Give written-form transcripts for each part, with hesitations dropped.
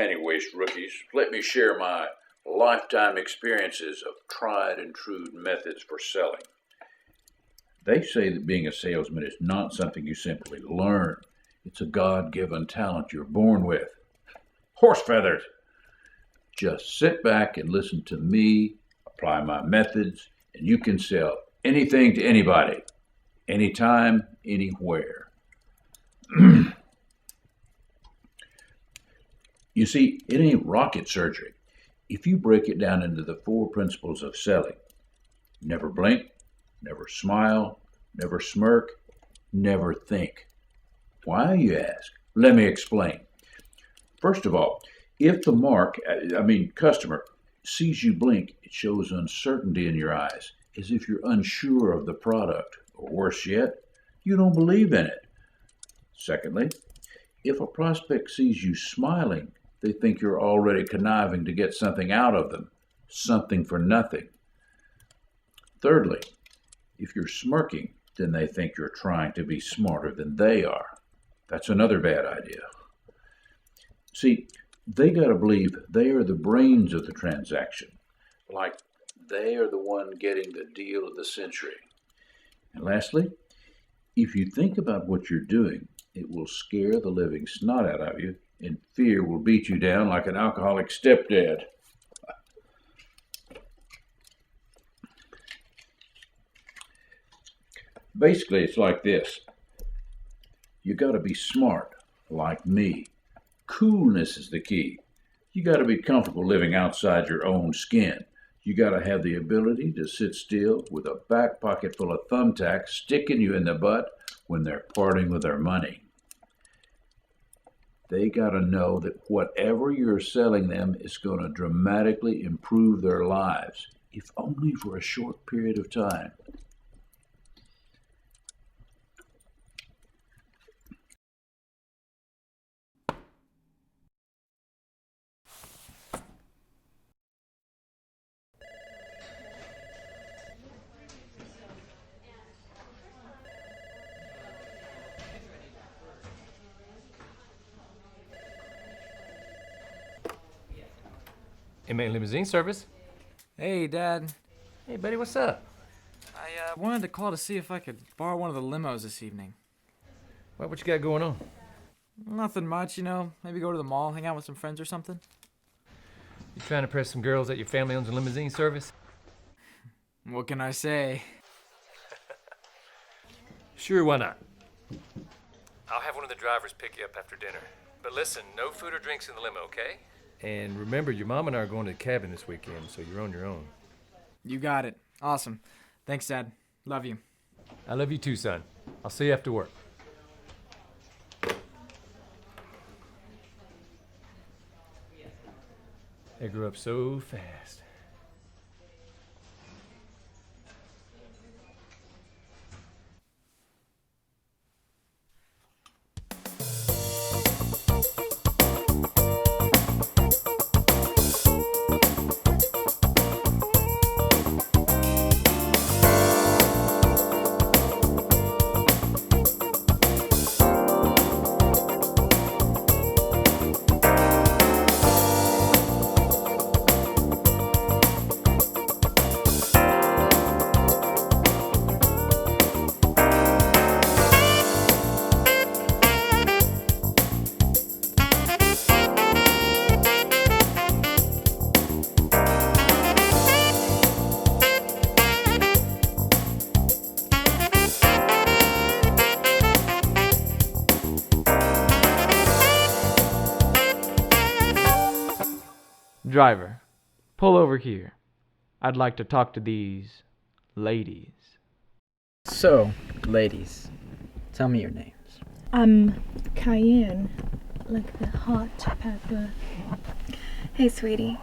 penny waste, rookies. Let me share my lifetime experiences of tried and true methods for selling. They say that being a salesman is not something you simply learn. It's a God-given talent you're born with. Horse feathers! Just sit back and listen to me, apply my methods, and you can sell anything to anybody, anytime, anywhere. You see, it ain't rocket surgery. If you break it down into the 4 principles of selling: never blink, never smile, never smirk, never think. Why, you ask? Let me explain. First of all, if the customer sees you blink, it shows uncertainty in your eyes, as if you're unsure of the product, or worse yet, you don't believe in it. Secondly, if a prospect sees you smiling, they think you're already conniving to get something out of them, something for nothing. Thirdly, if you're smirking, then they think you're trying to be smarter than they are. That's another bad idea. See, they gotta believe they are the brains of the transaction, like they are the one getting the deal of the century. And lastly, if you think about what you're doing, it will scare the living snot out of you, and fear will beat you down like an alcoholic stepdad. Basically, it's like this. You gotta be smart, like me. Coolness is the key. You gotta be comfortable living outside your own skin. You gotta have the ability to sit still with a back pocket full of thumbtacks sticking you in the butt when they're parting with their money. They gotta know that whatever you're selling them is gonna dramatically improve their lives, if only for a short period of time. Inmate limousine service. Hey, Dad. Hey, buddy, what's up? I wanted to call to see if I could borrow one of the limos this evening. What you got going on? Nothing much, Maybe go to the mall, hang out with some friends or something. You trying to press some girls that your family owns a limousine service? What can I say? Sure, why not? I'll have one of the drivers pick you up after dinner. But listen, no food or drinks in the limo, okay? And remember, your mom and I are going to the cabin this weekend, so you're on your own. You got it. Awesome. Thanks, Dad. Love you. I love you too, son. I'll see you after work. They grew up so fast. Driver, pull over here. I'd like to talk to these ladies. So, ladies, tell me your names. I'm Cayenne, like the hot pepper. Hey, sweetie.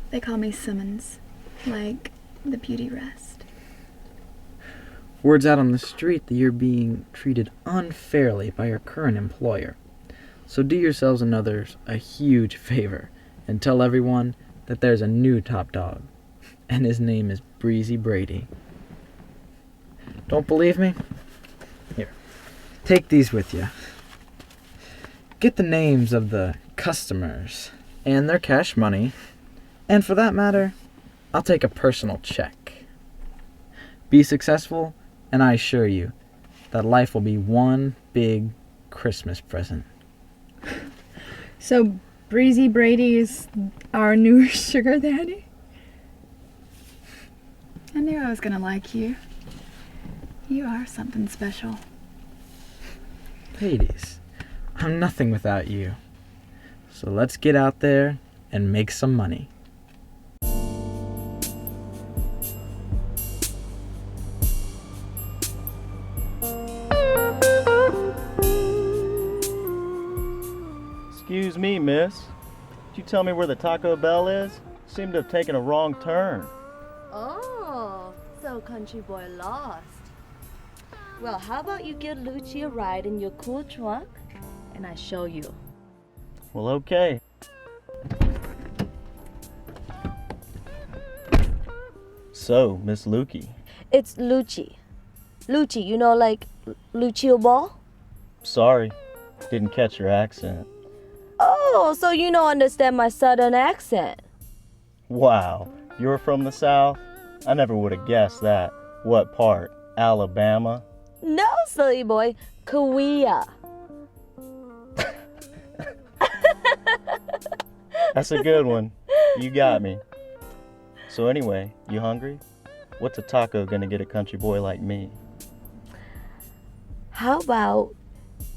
They call me Simmons, like the beauty rest. Word's out on the street that you're being treated unfairly by your current employer. So do yourselves and others a huge favor and tell everyone that there's a new top dog, and his name is Breezy Brady. Don't believe me? Here, take these with you. Get the names of the customers and their cash money, and for that matter, I'll take a personal check. Be successful, and I assure you that life will be one big Christmas present. So, Breezy Brady is our new sugar daddy? I knew I was gonna like you. You are something special. Ladies, I'm nothing without you. So let's get out there and make some money. Excuse me, miss. Could you tell me where the Taco Bell is? Seem to have taken a wrong turn. Oh, so country boy lost. Well, how about you give Lucci a ride in your cool trunk and I show you. Well, okay. So, Miss Lukey. It's Lucci. Lucci, you know, like Lucio Ball? Sorry, didn't catch your accent. Oh, so you don't understand my southern accent. Wow, you're from the South? I never would have guessed that. What part? Alabama? No, silly boy, Korea. That's a good one. You got me. So anyway, you hungry? What's a taco gonna get a country boy like me? How about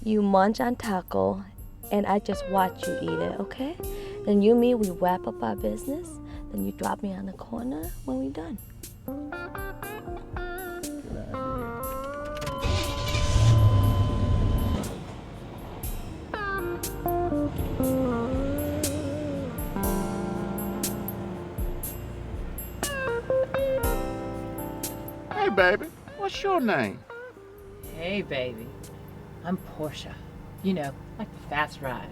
you munch on taco and I just watch you eat it, okay? Then you and me, we wrap up our business. Then you drop me on the corner when we're done. Hey, baby, what's your name? Hey, baby. I'm Portia. You know, like the fast ride.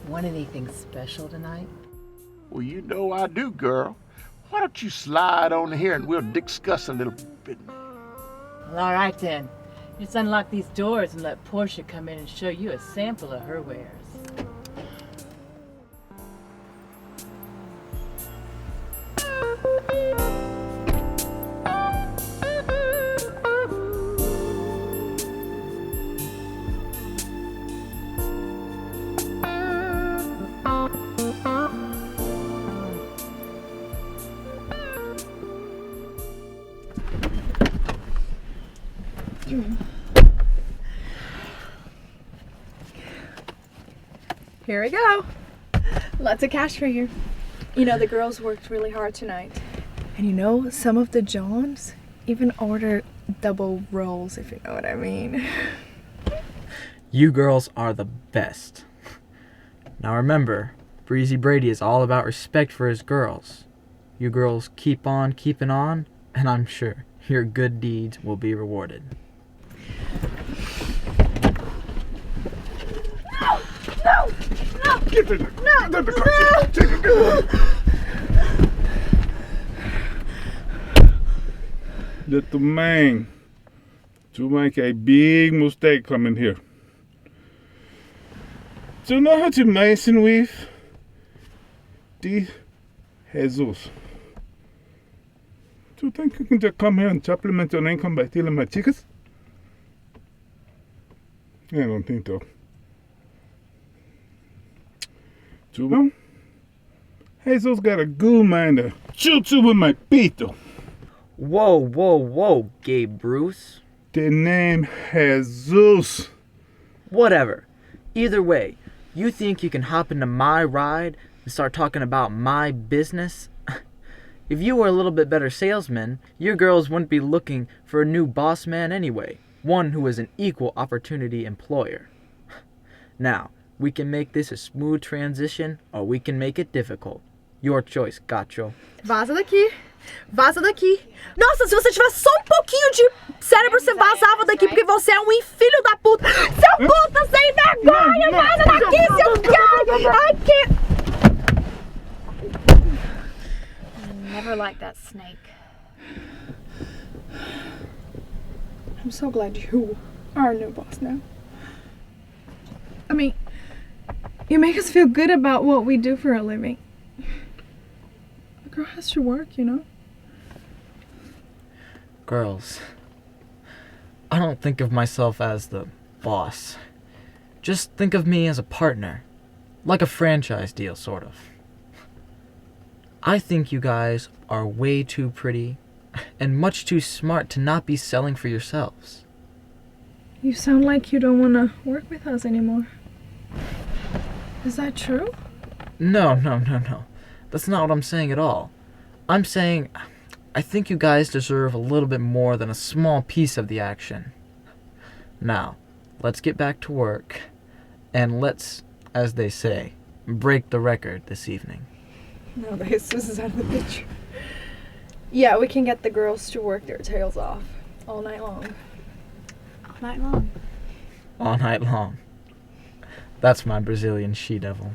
Want anything special tonight? Well, you know I do, girl. Why don't you slide on here and we'll discuss a little bit? Well, all right then. Just unlock these doors and let Portia come in and show you a sample of her wares. Here we go. Lots of cash for you. You know, the girls worked really hard tonight. And you know, some of the Johns even ordered double rolls, if you know what I mean. You girls are the best. Now remember, Breezy Brady is all about respect for his girls. You girls keep on keeping on, and I'm sure your good deeds will be rewarded. No! Get in the car. Take it, go. Little man, you make a big mistake coming here. Do you know how to mason with the Jesus? Do you think you can just come here and supplement your income by stealing my chickens? I don't think so. Well, Jesus got a good mind to shoot you with my pito. Whoa, Gabe Bruce. The name Jesus. Whatever. Either way, you think you can hop into my ride and start talking about my business? If you were a little bit better salesman, your girls wouldn't be looking for a new boss man anyway. One who is an equal opportunity employer. Now, we can make this a smooth transition, or we can make it difficult. Your choice, gacho. Vaza daqui. Vaza daqui. Nossa, se você tivesse só pouquinho de cérebro, você vazava daqui, porque você é filho da puta. Seu puta sem vergonha! Vaza daqui, seu cara! I can't... Never liked that snake. I'm so glad you are our new boss now. I mean, You make us feel good about what we do for a living. A girl has to work, you know? Girls, I don't think of myself as the boss. Just think of me as a partner. Like a franchise deal, sort of. I think you guys are way too pretty and much too smart to not be selling for yourselves. You sound like you don't want to work with us anymore. Is that true? No. That's not what I'm saying at all. I'm saying I think you guys deserve a little bit more than a small piece of the action. Now, let's get back to work, and let's, as they say, break the record this evening. No, the Jesus is out of the picture. Yeah, we can get the girls to work their tails off all night long. All night long. All night long. That's my Brazilian she-devil.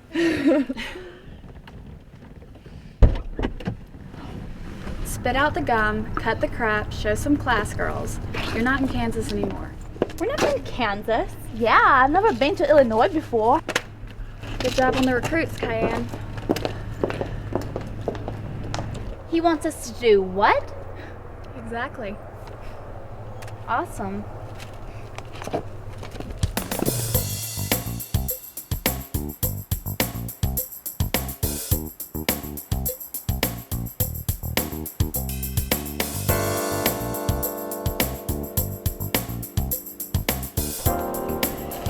Spit out the gum, cut the crap, show some class, girls. You're not in Kansas anymore. We're not in Kansas. Yeah, I've never been to Illinois before. Good job on the recruits, Cayenne. He wants us to do what? Exactly. Awesome.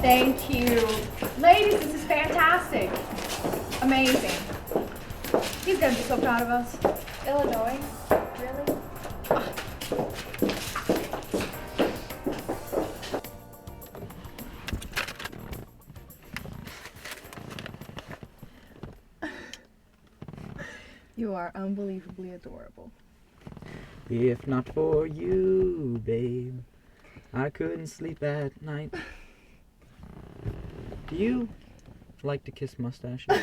Thank you. Ladies, this is fantastic. Amazing. He's gonna be so proud of us. Illinois? Really? You are unbelievably adorable. If not for you, babe, I couldn't sleep at night. Do you like to kiss mustaches?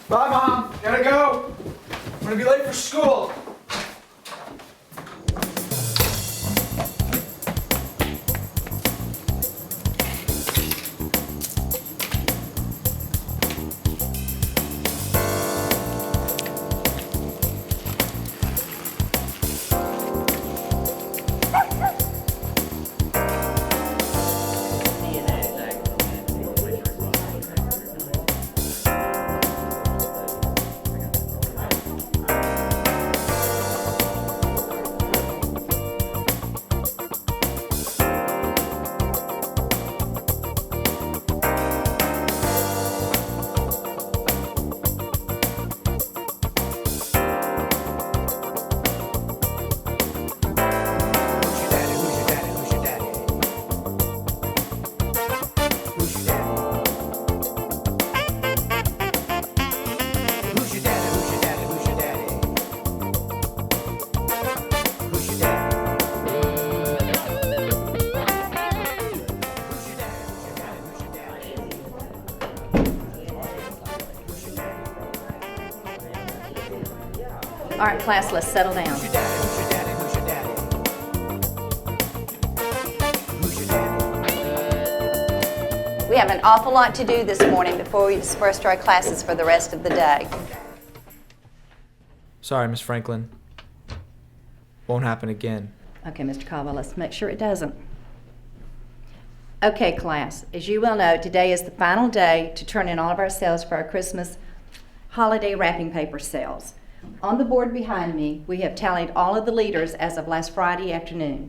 Bye, Mom. Gotta go. I'm gonna be late for school. All right, class, let's settle down. We have an awful lot to do this morning before we disperse to our classes for the rest of the day. Sorry, Miss Franklin. Won't happen again. Okay, Mr. Caldwell, let's make sure it doesn't. Okay, class, as you well know, today is the final day to turn in all of our sales for our Christmas holiday wrapping paper sales. On the board behind me, we have tallied all of the leaders as of last Friday afternoon.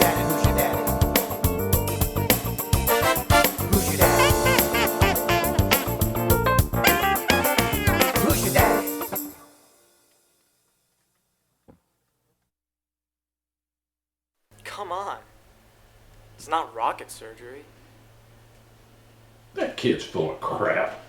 daddy? Who's your daddy? Who's your daddy? Who's your daddy? Come on. It's not rocket surgery. That kid's full of crap.